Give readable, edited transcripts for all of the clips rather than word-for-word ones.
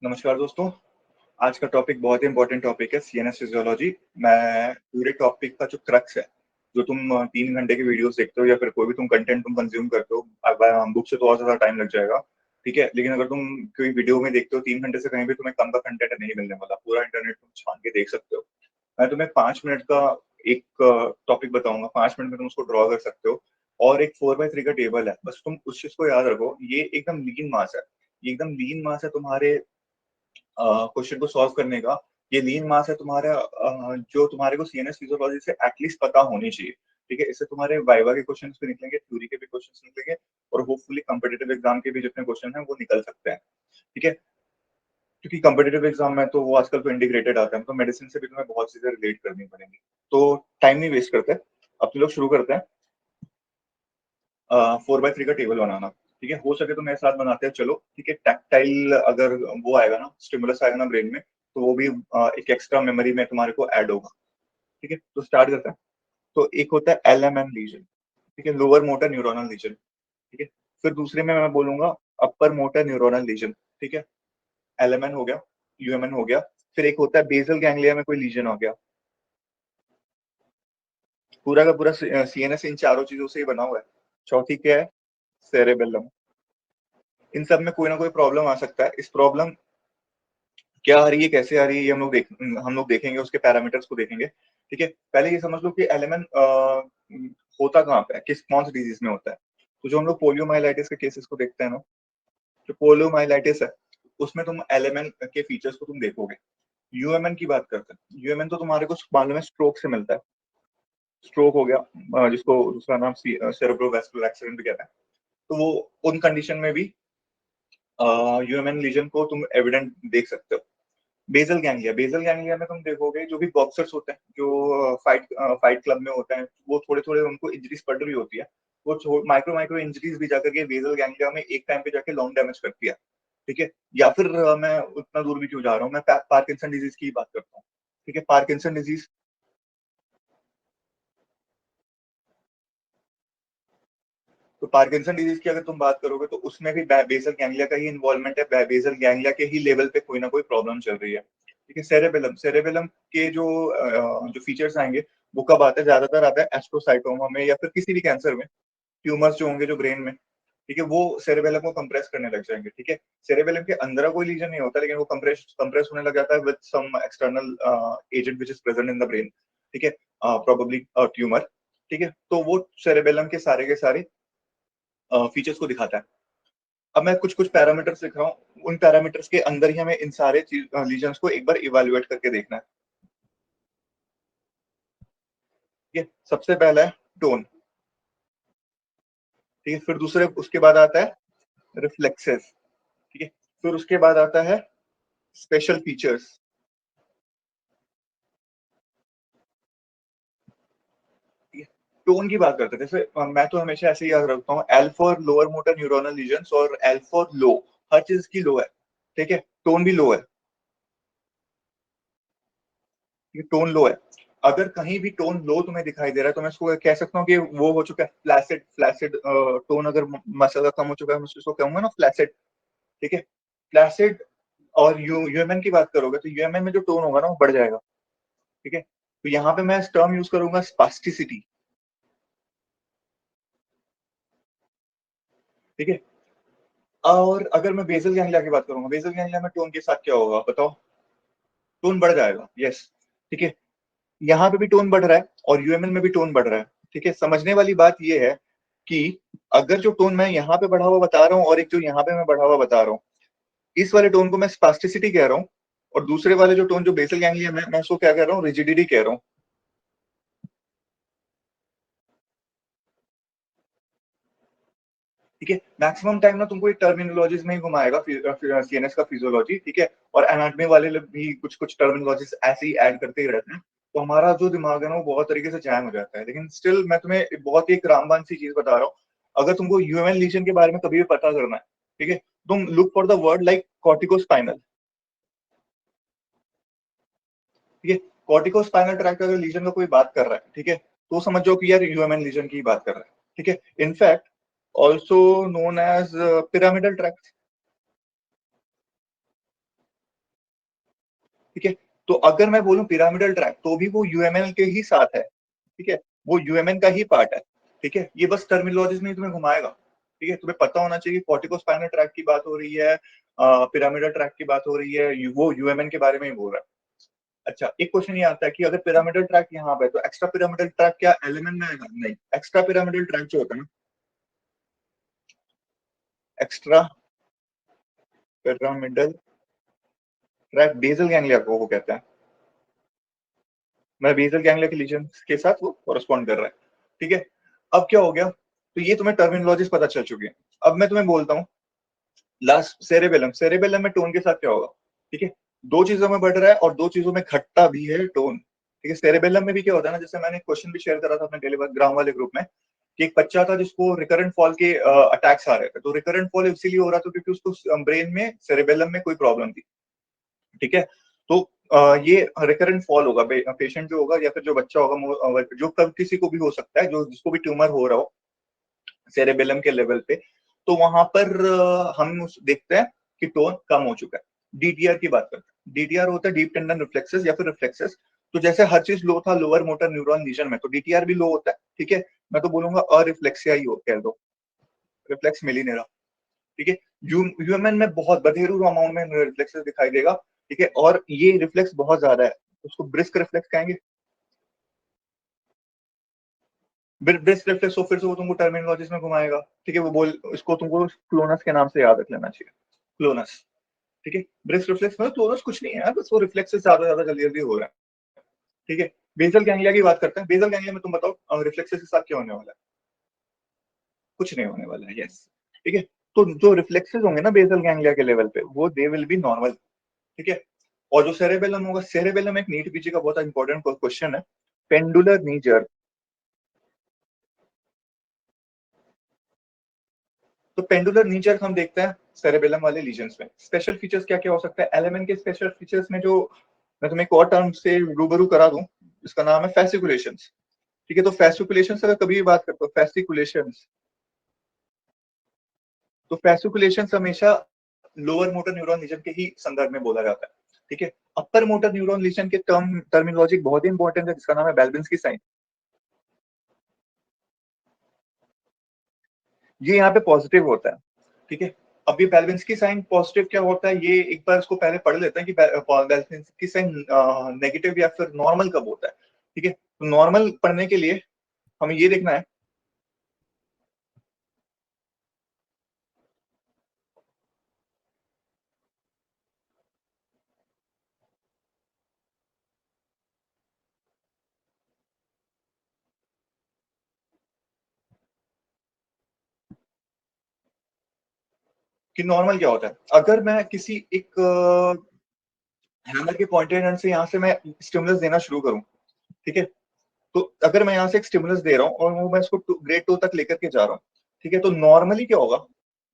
नमस्कार दोस्तों। आज का टॉपिक बहुत ही इम्पोर्टेंट टॉपिक है सीएनएस फिजियोलॉजी। मैं पूरे टॉपिक का जो क्रक्स है, जो तुम 3 घंटे की वीडियोस देखते हो या फिर कोई भी तुम कंटेंट तुम कंज्यूम करते हो, अब बुक से तो और ज़्यादा टाइम लग जाएगा, ठीक है? लेकिन अगर तुम कोई वीडियो में देखते हो 3 घंटे से कहीं भी तुम्हें कम का कंटेंट नहीं मिलने वाला। पूरा इंटरनेट तुम छान के देख सकते हो। मैं तुम्हें 5 मिनट का एक टॉपिक बताऊँगा, 5 मिनट में तुम उसको ड्रॉ कर सकते हो और एक 4x3 का टेबल है। बस तुम उस चीज़ को याद रखो, ये एकदम लीन मास है। ये एकदम लीन मास है तुम्हारे क्वेश्चन को सॉल्व करने का। ये लीन मास है तुम्हारा, जो तुम्हारे को सीएनएस फिजियोलॉजी से एटलीस्ट पता होनी चाहिए, ठीक है? इससे तुम्हारे वाइवा के क्वेश्चंस भी निकलेंगे, थ्योरी के भी क्वेश्चंस निकलेंगे और होपफुली कॉम्पिटिटिव एग्जाम के भी जितने क्वेश्चन हैं वो निकल सकते हैं, ठीक है? क्योंकि कॉम्पिटिटिव एग्जाम में तो वो आजकल तो इंटीग्रेटेड आते हैं, तो मेडिसिन से भी तुम्हें बहुत चीजें रिलेट करनी पड़ेंगी। तो टाइम नहीं वेस्ट करते, अब तो लोग शुरू करते हैं 4x3 का टेबल बनाना, ठीक है? हो सके तो मेरे साथ बनाते हैं, चलो, ठीक है? टैक्टाइल अगर वो आएगा ना, स्टिमुलस आएगा ना ब्रेन में, तो वो भी एक एक्स्ट्रा मेमोरी में तुम्हारे को ऐड होगा, ठीक है? तो स्टार्ट करते हैं। तो एक होता है एलएमएन लीजन, ठीक है? लोअर मोटर न्यूरोनल लीजन, ठीक है? फिर दूसरे में मैं बोलूंगा अपर मोटर न्यूरोनल लीजन, ठीक है? एलएमएन हो गया, यूएमएन हो गया। फिर एक होता है बेसल गैंग्लिया में कोई लीजन हो गया। पूरा का पूरा सीएनएस इन चारों चीजों से ही बना हुआ है। चौथी क्या है? सेरेबेलम। इन सब में कोई ना कोई प्रॉब्लम आ सकता है। इस प्रॉब्लम क्या आ रही है, कैसे आ रही है, ये हम लोग देखेंगे, उसके पैरामीटर्स को देखेंगे, ठीक है? पहले ये समझ लो कि एलिमेंट होता कहाँ पे है, किस कौन सी डिजीज में होता है। तो जो हम लोग पोलियोमाइलाइटिस के केसेस को देखते हैं ना, जो पोलियोमाइलाइटिस है, उसमें तुम एलिमेंट के फीचर्स को तुम देखोगे। यूएमएन की बात करते हैं, यूएमएन तो तुम्हारे को मालूम है स्ट्रोक से मिलता है। स्ट्रोक हो गया, जिसको दूसरा नाम सेरेब्रोवास्कुलर एक्सीडेंट भी कहते हैं। तो वो उन कंडीशन में भी यूएमएन लीजन को तुम एविडेंट देख सकते हो। बेसल गैंग्लिया में तुम देखोगे जो भी बॉक्सर्स होते हैं, जो फाइट क्लब में होते हैं, वो थोड़े थोड़े उनको इंजरीज पड़ रही होती है। वो माइक्रो माइक्रो इंजरीज भी जाकर के बेसल गैंग्लिया में एक टाइम पे जाके लॉन्ग डैमेज करती है, ठीक है? या फिर मैं उतना दूर भी क्यों जा रहा हूँ, मैं पार्किंसन डिजीज की बात करता हूँ, ठीक है? पार्किंसन डिजीज, तो पार्किंसन डिजीज की अगर तुम बात करोगे तो उसमें भी बेसल गैंग्लिया का ही इन्वॉल्वमेंट है। बेसल गैंग्लिया के ही लेवल पे कोई ना कोई प्रॉब्लम चल रही है, ठीक है? सेरेबेलम, सेरेबेलम के जो फीचर्स आएंगे, वो कब आते हैं? ज्यादातर आता है एस्ट्रोसाइटोमा में या फिर किसी भी कैंसर में। ट्यूमर्स जो होंगे जो ब्रेन में, ठीक है, वो सेरेबेलम को कंप्रेस करने लग जाएंगे, ठीक है? सेरेबेलम के अंदर कोई लीजन नहीं होता, लेकिन वो कंप्रेस होने लग जाता है with some external agent which is present in the brain, ठीक है? प्रोबेबली ट्यूमर, ठीक है? तो वो सेरेबेलम के सारे फीचर्स को दिखाता है। अब मैं कुछ कुछ पैरामीटर्स लिख रहा हूँ, उन पैरामीटर्स के अंदर ही हमें इन सारे लीजन्स को एक बार इवेल्युएट करके देखना है, ठीक है? सबसे पहला है टोन, ठीक है? फिर दूसरे उसके बाद आता है रिफ्लेक्सेस, ठीक है? फिर उसके बाद आता है स्पेशल फीचर्स। टोन की बात करते हैं, जैसे मैं तो हमेशा ऐसे ही याद रखता हूँ, L for lower motor neuronal lesions और एल फॉर लो। हर चीज की लो है, ठीक है? टोन भी लो है, ये टोन लो है। अगर कहीं भी टोन लो तुम्हें दिखाई दे रहा है तो मैं इसको कह सकता हूँ कि वो हो चुका है फ्लैसिड। फ्लैसिड टोन अगर मसला कम हो चुका है, मैं उसको कहूंगा ना फ्लैसिड, ठीक है? फ्लैसिड। और यूएमएन की बात करोगे तो यूएमएन में जो टोन होगा ना वो बढ़ जाएगा, ठीक है? तो यहाँ पे मैं टर्म यूज करूंगा स्पास्टिसिटी, ठीक है? और अगर मैं बेसल गैंग्लिया की बात करूंगा, बेसल गैंग्लिया में टोन के साथ क्या होगा बताओ? टोन बढ़ जाएगा, यस, ठीक है? यहाँ पे भी टोन बढ़ रहा है और यूएमएल में भी टोन बढ़ रहा है, ठीक है? समझने वाली बात ये है कि अगर जो टोन मैं यहाँ पे बढ़ा हुआ बता रहा हूँ और एक जो यहाँ पे मैं बढ़ा हुआ बता रहा हूँ, इस वाले टोन को मैं स्पास्टिसिटी कह रहा हूँ और दूसरे वाले जो टोन जो बेसल गैंग्लिया में, मैं उसको क्या कह रहा हूँ? रिजिडिटी कह रहा हूँ, ठीक है? मैक्सिमम टाइम ना तुमको एक टर्मिनोलॉजीज में ही घुमाएगा सीएनएस का फिजियोलॉजी, ठीक है? और एनाटॉमी वाले लोग भी कुछ कुछ टर्मिनोलॉजीज ऐसे ही ऐड करते ही रहते हैं, तो हमारा जो दिमाग है ना वो बहुत तरीके से जैम हो जाता है। लेकिन स्टिल मैं तुम्हें बहुत ही एक रामबान सी चीज बता रहा हूँ, अगर तुमको ह्यूमन लीजन के बारे में कभी भी पता करना है, ठीक है, तुम look for the word like corticospinal, ठीक है? कॉर्टिकोस्पाइनल ट्रैक्ट अगर लीजन का कोई बात कर रहा है, ठीक है, तो समझ जाओ कि यार ह्यूमन लीजन की बात कर रहा है, ठीक है? In fact also known as pyramidal tract, ठीक है। तो अगर मैं बोलूं पिरामिडल ट्रैक तो भी वो यूएमएल के ही साथ है, ठीक है, वो यूएमएन का ही पार्ट है, ठीक है। ये बस टर्मिनोलॉजीज में ही तुम्हें घुमाएगा, ठीक है। तुम्हें पता होना चाहिए कॉर्टिकोस्पाइनल ट्रैक की बात हो रही है, पिरामिडल ट्रैक की बात हो रही है, वो यूएमएन के बारे में ही बोल रहा है। अच्छा, एक क्वेश्चन ये आता है कि अगर पिरामिडल ट्रैक यहाँ पे तो एक्स्ट्रा पिरामिडल ट्रैक क्या एलिमेंट में आएगा? नहीं, एक्स्ट्रा पिरामिडल ट्रैक जो होता है ना, extra pyramidal tract basal ganglia को कहते हैं। मैं बेसल गैंग्लिया के लीजन के साथ वो कॉरेस्पॉन्ड कर रहा है, ठीक है। अब क्या हो गया, तो ये तुम्हें टर्मिनोलॉजीज पता चल चुकी है। अब मैं तुम्हें बोलता हूँ लास्ट सेरेबेलम, सेरेबेलम में टोन के साथ क्या होगा, ठीक है। दो चीजों में बढ़ रहा है और दो चीजों में घटता भी है टोन, ठीक है। सेरेबेलम में भी क्या होता है ना, जैसे मैंने क्वेश्चन भी शेयर करा था अपने टेलीग्राम वाले ग्रुप में, कि एक बच्चा था जिसको रिकरेंट फॉल के अटैक्स आ रहे थे। तो रिकरेंट फॉल इसीलिए हो रहा था क्योंकि उसको ब्रेन में सेरेबेलम में कोई प्रॉब्लम थी, ठीक है। तो ये रिकरेंट फॉल होगा, पेशेंट जो होगा या फिर जो बच्चा होगा, जो कब किसी को भी हो सकता है, जो जिसको भी ट्यूमर हो रहा हो सेरेबेलम के लेवल पे, तो वहां पर हम देखते हैं कि टोन कम हो चुका है। डीटीआर की बात करते हैं, डीटीआर होता है डीप टेंडन रिफ्लेक्सेस या फिर रिफ्लेक्सेस। तो जैसे हर चीज लो था लोअर मोटर न्यूरॉन लीजन में, तो डीटीआर भी लो होता है, ठीक है। मैं तो बोलूंगा अरिफ्लेक्सिया ही हो, कह दो, रिफ्लेक्स मिल ही नहीं रहा, ठीक है। ह्यूमन में बहुत बधेरू अमाउंट में रिफ्लेक्सेस दिखाई देगा, ठीक है, और ये रिफ्लेक्स बहुत ज्यादा है, उसको ब्रिस्क रिफ्लेक्स कहेंगे। ब्रिस्क रिफ्लेक्स हो, फिर से वो तुमको टर्मिनोलॉजीज में घुमाएगा, ठीक है। वो बोल इसको तुमको क्लोनस के नाम से याद रख लेना चाहिए, क्लोनस, ठीक है। ब्रिस्क रिफ्लेक्स मतलब क्लोनस कुछ नहीं है, बस वो रिफ्लेक्स ज्यादा जल्दी जल्दी हो रहा है, ठीक है। बेसल गैंग्लिया की बात करते हैं। बेसल गैंग्लिया में तुम बताओ रिफ्लेक्सेस के साथ क्या होने वाला है? कुछ नहीं होने वाला है, यस, ठीक है। तो जो रिफ्लेक्सेस होंगे ना बेसल गैंग्लिया के लेवल पे, वो दे विल बी नॉर्मल, ठीक है। और जो सेरेबेलम होगा, सेरेबेलम एक नीट पीजी का बहुत इंपॉर्टेंट क्वेश्चन है, पेंडुलर नी जर्क। तो पेंडुलर नी जर्क हम देखते हैं सेरेबेलम वाले लीजन्स में। स्पेशल फीचर्स क्या क्या हो सकता है? एलिमेंट के स्पेशल फीचर्स में जो मैं तुम्हें एक और टर्म से रूबरू करा दूं, इसका नाम है फैसिकुलेशंस, ठीक है। तो फैसिकुलेशंस अगर कभी भी बात करते हो, फैसिकुलेशंस, तो फैसिकुलेशंस हमेशा लोअर मोटर न्यूरॉन लीजन के ही संदर्भ में बोला जाता है, ठीक है। अपर मोटर न्यूरॉन लीजन के टर्मिनोलॉजी बहुत ही इंपॉर्टेंट है, जिसका नाम है बेल्बिन्स्की साइन। ये यहाँ पे पॉजिटिव होता है, ठीक है। अब ये बेल्बिन्स्की साइन पॉजिटिव क्या होता है, ये एक बार इसको पहले पढ़ लेते हैं कि बेल्बिन्स्की साइन नेगेटिव या फिर नॉर्मल कब होता है, ठीक है। तो नॉर्मल पढ़ने के लिए हमें ये देखना है कि नॉर्मल क्या होता है। अगर मैं किसी एक हैमर के पॉइंटेड एंड से यहाँ से मैं स्टिमुलस देना शुरू करूँ, ठीक है। तो अगर मैं यहाँ से एक स्टिमुलस दे रहा हूँ और वो मैं इसको ग्रेड 2 तक लेकर के जा रहा हूँ, ठीक है, तो नॉर्मली क्या होगा,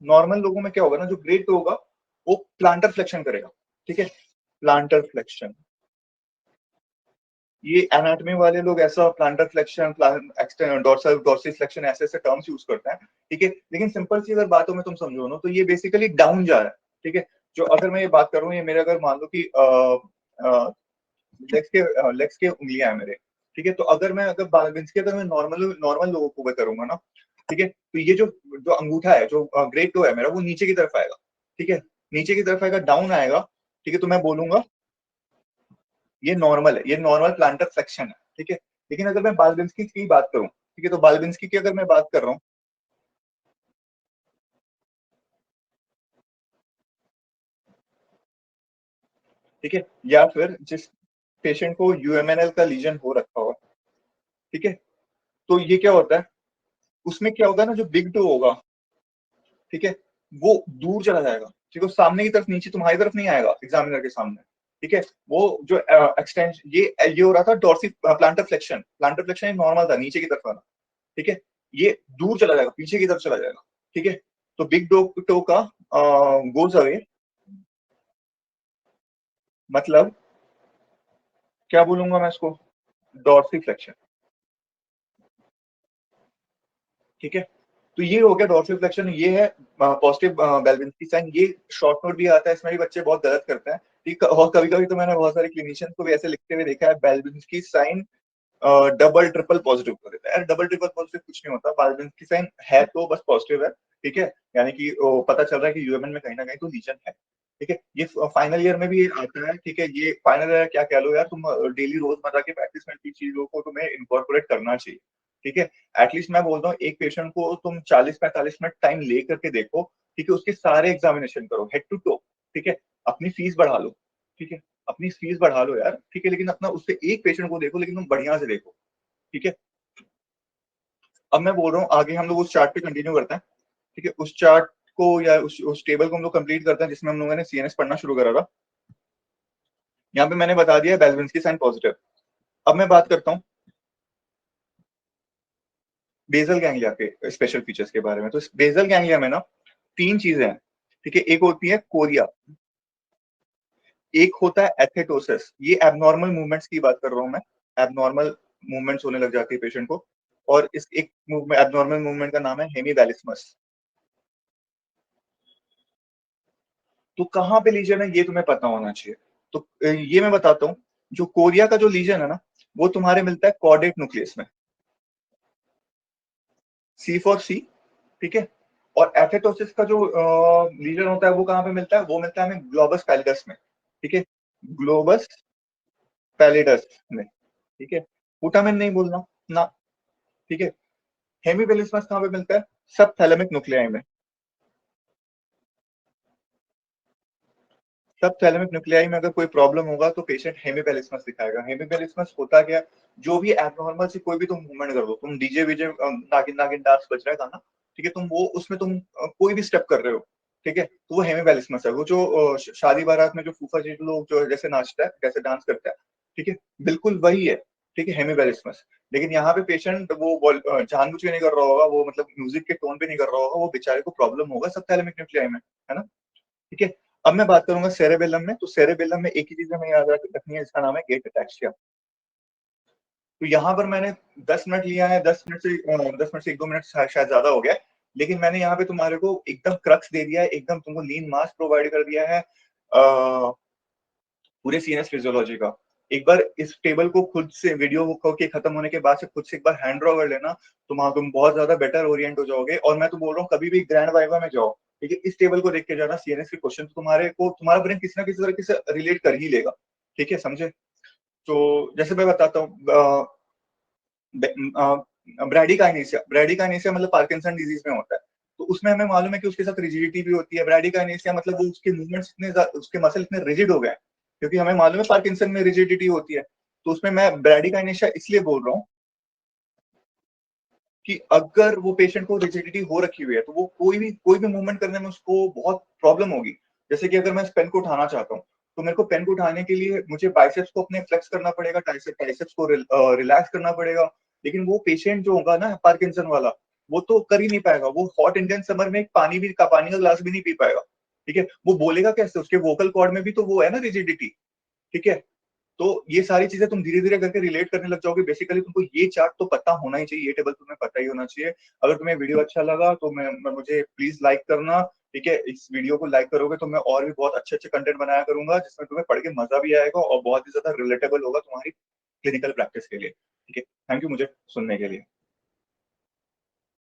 नॉर्मल लोगों में क्या होगा ना, जो ग्रेड 2 होगा वो प्लांटर फ्लेक्शन करेगा, ठीक है। प्लांटर फ्लेक्शन, ये एनाटॉमी वाले लोग ऐसा प्लांटर फ्लेक्शन, डोर्सल डोर्सिफ्लेक्शन ऐसे ऐसे टर्म्स यूज करते हैं, ठीक है। लेकिन सिंपल सी अगर बातों में तुम समझो ना, तो ये बेसिकली डाउन जा रहा है, ठीक है। जो अगर मैं ये बात करूँ, ये मेरे अगर मान लो कि लेग्स के उंगलियां है मेरे, ठीक है। तो अगर मैं अगर बैलेंस की अगर मैं नॉर्मल नॉर्मल लोगों को करूंगा ना, ठीक है, तो ये जो जो अंगूठा है, जो ग्रेड 2 है मेरा, वो नीचे की तरफ आएगा, ठीक है। नीचे की तरफ आएगा, डाउन आएगा, ठीक है। तो मैं बोलूंगा ये नॉर्मल है, ये नॉर्मल प्लांटर फ्लेक्शन है, ठीक है। लेकिन अगर मैं बालबिंस्की की बात करूं, ठीक है, तो बालबिंस्की की अगर मैं बात कर रहा हूँ, ठीक है, या फिर जिस पेशेंट को यूएमएनएल का लीजन हो रखा हो, ठीक है, तो ये क्या होता है, उसमें क्या होगा ना, जो बिग टू होगा, ठीक है, वो दूर चला जाएगा, ठीक है, सामने की तरफ, नीचे तुम्हारी तरफ नहीं आएगा एग्जामिनर के सामने, ठीक है। वो जो एक्सटेंशन, ये हो रहा था dorsi plantar flexion, plantar flexion normal था नीचे की तरफ वाला, ठीक है। ये दूर चला जाएगा, पीछे की तरफ चला जाएगा, ठीक है। तो बिग डो टो का गोज अवे, मतलब क्या बोलूंगा मैं इसको, डॉर्सी फ्लेक्शन, ठीक है। तो ये हो गया डॉर्सी फ्लेक्शन, ये है पॉजिटिव बेल्विन्स्की साइन। ये शॉर्ट नोट भी आता है, इसमें भी बच्चे बहुत गलत करते हैं, ठीक है, और कभी-कभी तो मैंने बहुत सारे क्लिनिशियंस को भी ऐसे लिखते हुए देखा है, बेलविंस्की साइन डबल ट्रिपल पॉजिटिव कर देता है। यार डबल ट्रिपल पॉजिटिव कुछ नहीं होता, बेलविंस्की साइन है तो बस पॉजिटिव है, ठीक है? यानी कि पता चल रहा है कि यूएमएन में कहीं न कहीं तो लीजन है, ठीक है? ये फाइनल ईयर में भी ये आता है, ठीक है? ये फाइनल ईयर क्या कह लो यार, तुम डेली रोज़मर्रा की प्रैक्टिस में की चीज़ों को तुम्हें इनकॉर्पोरेट करना चाहिए, ठीक है? एटलीस्ट मैं बोलता हूँ एक पेशेंट को तुम 40-45 मिनट टाइम लेकर के देखो, ठीक है? उसके सारे एग्ज़ामिनेशन करो हेड टू टो, ठीक है? अपनी फीस बढ़ा लो, ठीक है? अपनी फीस बढ़ा लो यार, ठीक है? लेकिन अपना उससे एक पेशेंट को देखो, लेकिन तुम बढ़िया से देखो, ठीक है? अब मैं बोल रहा हूँ आगे हम लोग उस चार्ट पे कंटिन्यू करते हैं, ठीक है? उस चार्ट को या उस टेबल को हम लोग कंप्लीट करते हैं जिसमें हम लोगों ने सीएनएस पढ़ना शुरू करा था। यहाँ पे मैंने बता दिया है बेलविंस्की साइन पॉजिटिव। अब मैं बात करता हूँ बेसल गैंग्लिया के स्पेशल फीचर्स के बारे में। तो बेसल गैंग्लिया में ना 3 चीजें हैं, ठीक है? एक होती है कोरिया, एक होता है एथेटोसिस। ये एब्नॉर्मल मूवमेंट्स की बात कर रहा हूँ मैं। एब्नॉर्मल मूवमेंट्स होने लग जाती है पेशेंट को, और इस एक एब्नॉर्मल मूवमेंट का नाम है हेमीवेलिस्मस। तो कहाँ पे लीजन है ये तुम्हें पता होना चाहिए। तो ये मैं बताता हूँ, जो कोरिया का जो लीजन है ना, वो तुम्हारे मिलता है कॉर्डेट न्यूक्लियस में, सी फॉर सी, ठीक है? और एथेटोसिस का जो लीजन होता है वो कहाँ पे मिलता है? वो मिलता है हमें ग्लोबस पैलिडस में, ठीक है? ग्लोबस पैलिडस में, ठीक है? पुटामिन नहीं बोलना ना, ठीक है? हेमीवेलिस्मस कहाँ पे मिलता है? सब थैलेमिक न्यूक्लियाई में। सब थैलेमिक न्यूक्लियाई में अगर कोई प्रॉब्लम होगा तो पेशेंट हेमीवेलिस्मस दिखाएगा। हेमीवेलिस्मस होता क्या है? जो भी एब्नॉर्मल सी कोई भी तुम मूवमेंट कर दो, तुम डीजे वीजे नागिन नागिन डांस बज रहा है गाना, ठीक है? तुम वो उसमें तुम कोई भी स्टेप कर रहे हो, ठीक है? तो वो हेमीवेलिस्मस है। वो जो शादी बारात में जो फूफा जी लोग जो जैसे नाचता है, जैसे डांस करता है, ठीक है? बिल्कुल वही है, ठीक है? हेमीवेलिस्मस। लेकिन यहाँ पे पेशेंट वो जानबूझ के नहीं कर रहा होगा, वो मतलब म्यूजिक के टोन पे नहीं कर रहा होगा, वो बेचारे को प्रॉब्लम होगा सब थैलेमिक न्यूक्लियाई में, है ना? ठीक है? अब मैं बात करूंगा सेरेबेलम में। तो सेरेबेलम में एक ही चीज हमें याद रखनी है, इसका नाम है गेट अटैक्सिया। तो यहाँ पर मैंने 10 मिनट लिया है, 10 मिनट से 1-2 मिनट शायद ज्यादा हो गया, लेकिन मैंने यहाँ पे तुम्हारे को एकदम क्रक्स दे दिया है, एकदम तुमको लीन मास प्रोवाइड कर दिया है पूरे सीएनएस फिजियोलॉजी का। एक बार इस टेबल को खुद से वीडियो के खत्म होने के बाद से खुद से एक बार हैंड ड्रॉ कर लेना, तुम बहुत ज्यादा बेटर ओरिएंट हो जाओगे। और मैं तो बोल रहा हूँ कभी भी ग्रैंड वाइवा में जाओ, ठीक है? इस टेबल को देख के जाना, सीएनएस के क्वेश्चन तुम्हारे को तुम्हारा ब्रेन किसी ना किसी तरीके से रिलेट कर ही लेगा, ठीक है? समझे? तो जैसे मैं बताता हूँ ब्रैडिकाइनेसिया। ब्रैडिकाइनेसिया मतलब पार्किंसन डिजीज में होता है। तो उसमें हमें मालूम है कि उसके साथ रिजिडिटी भी होती है। ब्रैडिकाइनेसिया मतलब वो उसके मूवमेंट्स उसके मसल इतने रिजिड हो गए हैं, क्योंकि हमें मालूम है पार्किंसन में रिजिडिटी होती है। तो उसमें मैं ब्रैडिकाइनेसिया इसलिए बोल रहा हूँ कि अगर वो पेशेंट को रिजिडिटी हो रखी हुई है तो वो कोई भी मूवमेंट करने में उसको बहुत प्रॉब्लम होगी। जैसे कि अगर मैं इस पेन को उठाना चाहता हूँ, तो मेरे को पेन को उठाने के लिए मुझे बाइसेप्स को अपने फ्लेक्स करना पड़ेगा, ट्राइसेप्स को रिलैक्स करना पड़ेगा। लेकिन वो पेशेंट जो होगा ना पार्किंसन वाला, वो तो कर ही नहीं पाएगा। वो हॉट इंडियन समर में पानी का ग्लास भी नहीं पी पाएगा, ठीक है? वो बोलेगा कैसे? उसके वोकल कॉर्ड में भी तो वो है ना रिजिडिटी, ठीक है? तो ये सारी चीजें तुम धीरे-धीरे करके रिलेट करने लग जाओगे। बेसिकली तुमको ये चार्ट तो पता होना ही चाहिए, ये टेबल तुम्हें पता ही होना चाहिए। अगर तुम्हें वीडियो अच्छा लगा तो मैं मुझे प्लीज लाइक करना, ठीक है? इस वीडियो को लाइक करोगे तो मैं और भी बहुत अच्छे-अच्छे कंटेंट बनाया करूंगा, जिसमें तुम्हें पढ़ के मजा भी आएगा और बहुत ही ज्यादा रिलेटेबल होगा तुम्हारी क्लिनिकल प्रैक्टिस के लिए, ठीक है? थैंक यू मुझे सुनने के लिए।